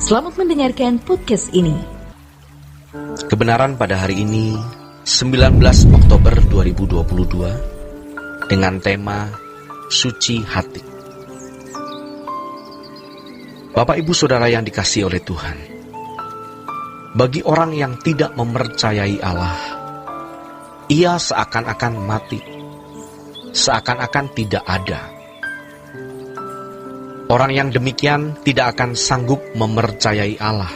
Selamat mendengarkan podcast ini. Kebenaran pada hari ini 19 Oktober 2022 dengan tema Suci Hati. Bapak Ibu Saudara yang dikasihi oleh Tuhan, bagi orang yang tidak mempercayai Allah, ia seakan-akan mati, seakan-akan tidak ada. Orang yang demikian tidak akan sanggup mempercayai Allah.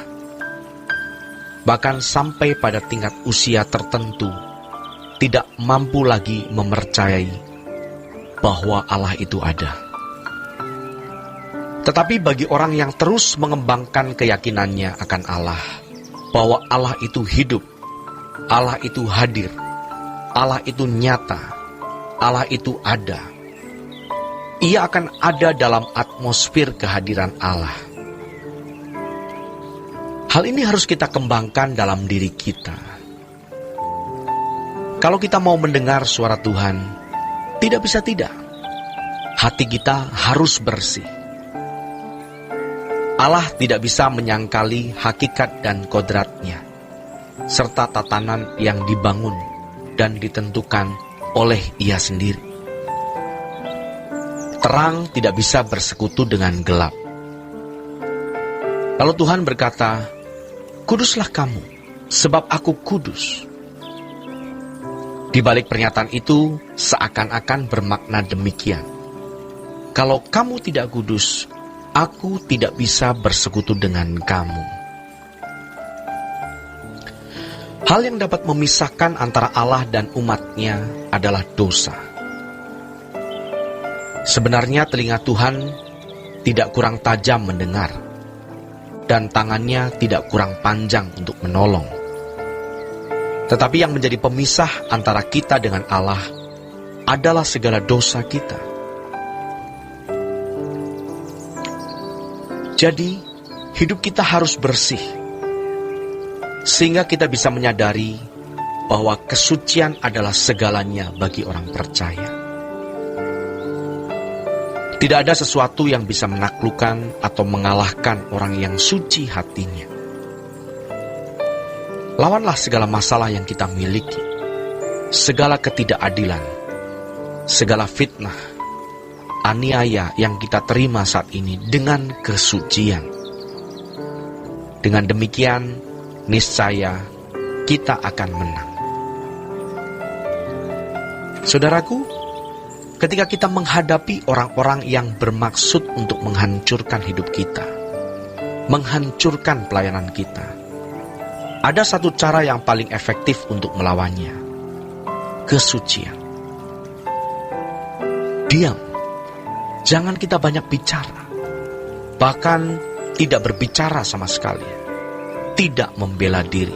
Bahkan sampai pada tingkat usia tertentu, tidak mampu lagi mempercayai bahwa Allah itu ada. Tetapi bagi orang yang terus mengembangkan keyakinannya akan Allah, bahwa Allah itu hidup, Allah itu hadir, Allah itu nyata, Allah itu ada, ia akan ada dalam atmosfer kehadiran Allah. Hal ini harus kita kembangkan dalam diri kita. Kalau kita mau mendengar suara Tuhan, tidak bisa tidak. Hati kita harus bersih. Allah tidak bisa menyangkali hakikat dan kodratnya, serta tatanan yang dibangun dan ditentukan oleh Ia sendiri. Terang tidak bisa bersekutu dengan gelap. Lalu Tuhan berkata, "Kuduslah kamu, sebab aku kudus." Di balik pernyataan itu seakan-akan bermakna demikian. Kalau kamu tidak kudus, aku tidak bisa bersekutu dengan kamu. Hal yang dapat memisahkan antara Allah dan umatnya adalah dosa. Sebenarnya telinga Tuhan tidak kurang tajam mendengar, dan tangannya tidak kurang panjang untuk menolong. Tetapi yang menjadi pemisah antara kita dengan Allah adalah segala dosa kita. Jadi, hidup kita harus bersih, sehingga kita bisa menyadari bahwa kesucian adalah segalanya bagi orang percaya. Tidak ada sesuatu yang bisa menaklukkan atau mengalahkan orang yang suci hatinya. Lawanlah segala masalah yang kita miliki, segala ketidakadilan, segala fitnah, aniaya yang kita terima saat ini dengan kesucian. Dengan demikian, niscaya kita akan menang. Saudaraku, ketika kita menghadapi orang-orang yang bermaksud untuk menghancurkan hidup kita, menghancurkan pelayanan kita, ada satu cara yang paling efektif untuk melawannya: kesucian. Diam, jangan kita banyak bicara, bahkan tidak berbicara sama sekali, tidak membela diri.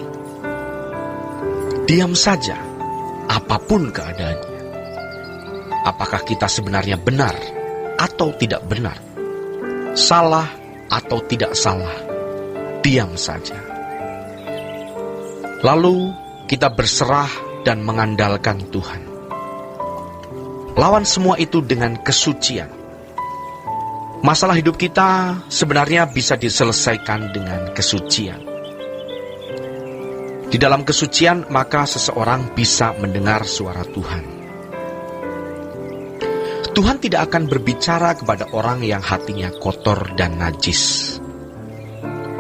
Diam saja, apapun keadaannya. Apakah kita sebenarnya benar atau tidak benar, salah atau tidak salah, diam saja. Lalu kita berserah dan mengandalkan Tuhan. Lawan semua itu dengan kesucian. Masalah hidup kita sebenarnya bisa diselesaikan dengan kesucian. Di dalam kesucian, maka seseorang bisa mendengar suara Tuhan. Tuhan tidak akan berbicara kepada orang yang hatinya kotor dan najis.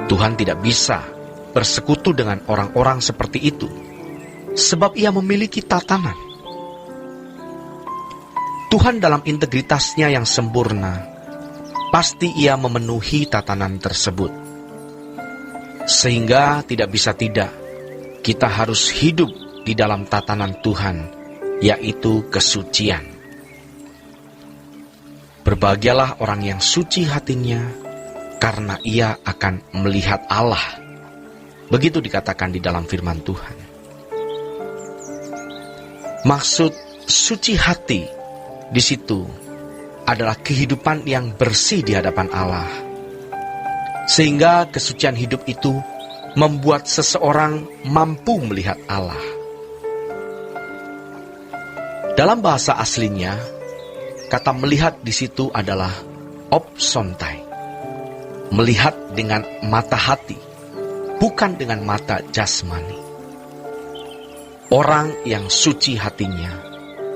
Tuhan tidak bisa bersekutu dengan orang-orang seperti itu, sebab Ia memiliki tatanan. Tuhan dalam integritasnya yang sempurna, pasti Ia memenuhi tatanan tersebut. Sehingga tidak bisa tidak, kita harus hidup di dalam tatanan Tuhan, yaitu kesucian. Berbahagialah orang yang suci hatinya, karena ia akan melihat Allah. Begitu dikatakan di dalam firman Tuhan. Maksud suci hati di situ adalah kehidupan yang bersih di hadapan Allah. Sehingga kesucian hidup itu membuat seseorang mampu melihat Allah. Dalam bahasa aslinya, kata melihat di situ adalah opsontai. melihat dengan mata hati, bukan dengan mata jasmani. Orang yang suci hatinya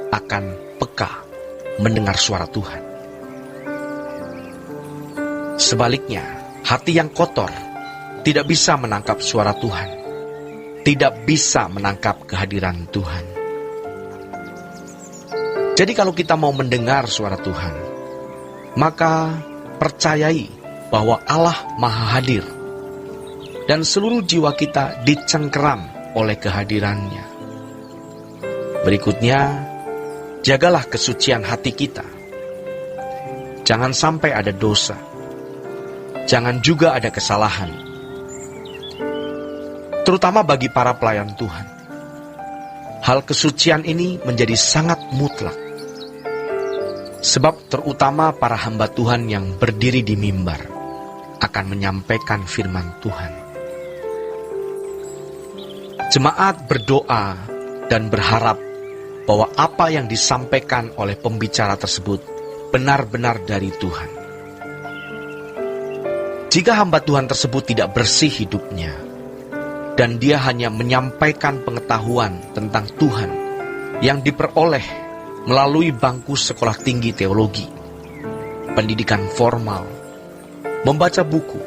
akan peka mendengar suara Tuhan. Sebaliknya, hati yang kotor tidak bisa menangkap suara Tuhan, tidak bisa menangkap kehadiran Tuhan. Jadi kalau kita mau mendengar suara Tuhan, maka percayai bahwa Allah Maha Hadir dan seluruh jiwa kita dicengkeram oleh kehadirannya. Berikutnya, jagalah kesucian hati kita. Jangan sampai ada dosa. Jangan juga ada kesalahan. Terutama bagi para pelayan Tuhan. Hal kesucian ini menjadi sangat mutlak. Sebab terutama para hamba Tuhan yang berdiri di mimbar akan menyampaikan firman Tuhan. Jemaat berdoa dan berharap bahwa apa yang disampaikan oleh pembicara tersebut benar-benar dari Tuhan. Jika hamba Tuhan tersebut tidak bersih hidupnya, dan dia hanya menyampaikan pengetahuan tentang Tuhan yang diperoleh melalui bangku sekolah tinggi teologi, pendidikan formal, membaca buku,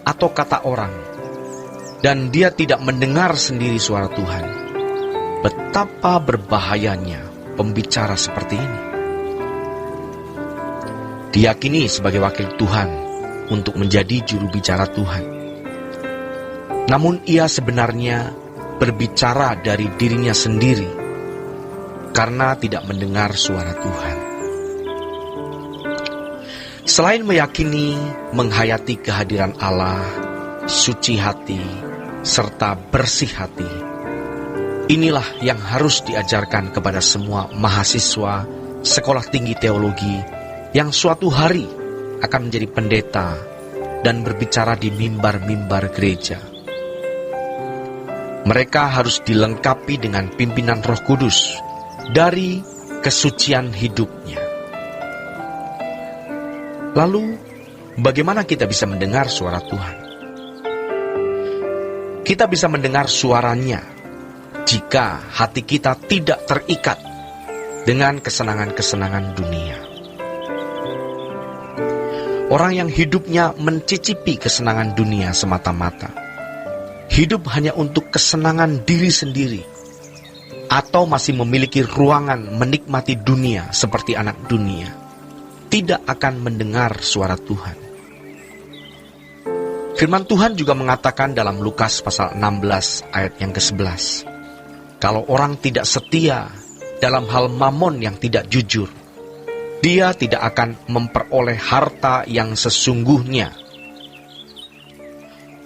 atau kata orang, dan dia tidak mendengar sendiri suara Tuhan, betapa berbahayanya pembicara seperti ini. Diyakini sebagai wakil Tuhan untuk menjadi juru bicara Tuhan. Namun ia sebenarnya berbicara dari dirinya sendiri karena tidak mendengar suara Tuhan. Selain meyakini, menghayati kehadiran Allah, suci hati, serta bersih hati, inilah yang harus diajarkan kepada semua mahasiswa sekolah tinggi teologi yang suatu hari akan menjadi pendeta dan berbicara di mimbar-mimbar gereja. Mereka harus dilengkapi dengan pimpinan Roh Kudus dari kesucian hidupnya. Lalu, bagaimana kita bisa mendengar suara Tuhan? Kita bisa mendengar suaranya jika hati kita tidak terikat dengan kesenangan-kesenangan dunia. Orang yang hidupnya mencicipi kesenangan dunia semata-mata, hidup hanya untuk kesenangan diri sendiri, atau masih memiliki ruangan menikmati dunia seperti anak dunia, tidak akan mendengar suara Tuhan. Firman Tuhan juga mengatakan dalam Lukas pasal 16 ayat yang ke-11, kalau orang tidak setia dalam hal mamon yang tidak jujur, dia tidak akan memperoleh harta yang sesungguhnya.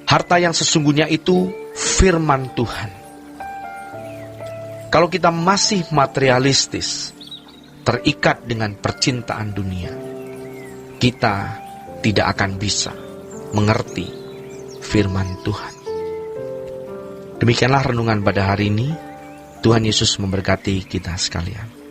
Harta yang sesungguhnya itu firman Tuhan. Kalau kita masih materialistis, terikat dengan percintaan dunia, kita tidak akan bisa mengerti firman Tuhan. Demikianlah renungan pada hari ini. Tuhan Yesus memberkati kita sekalian.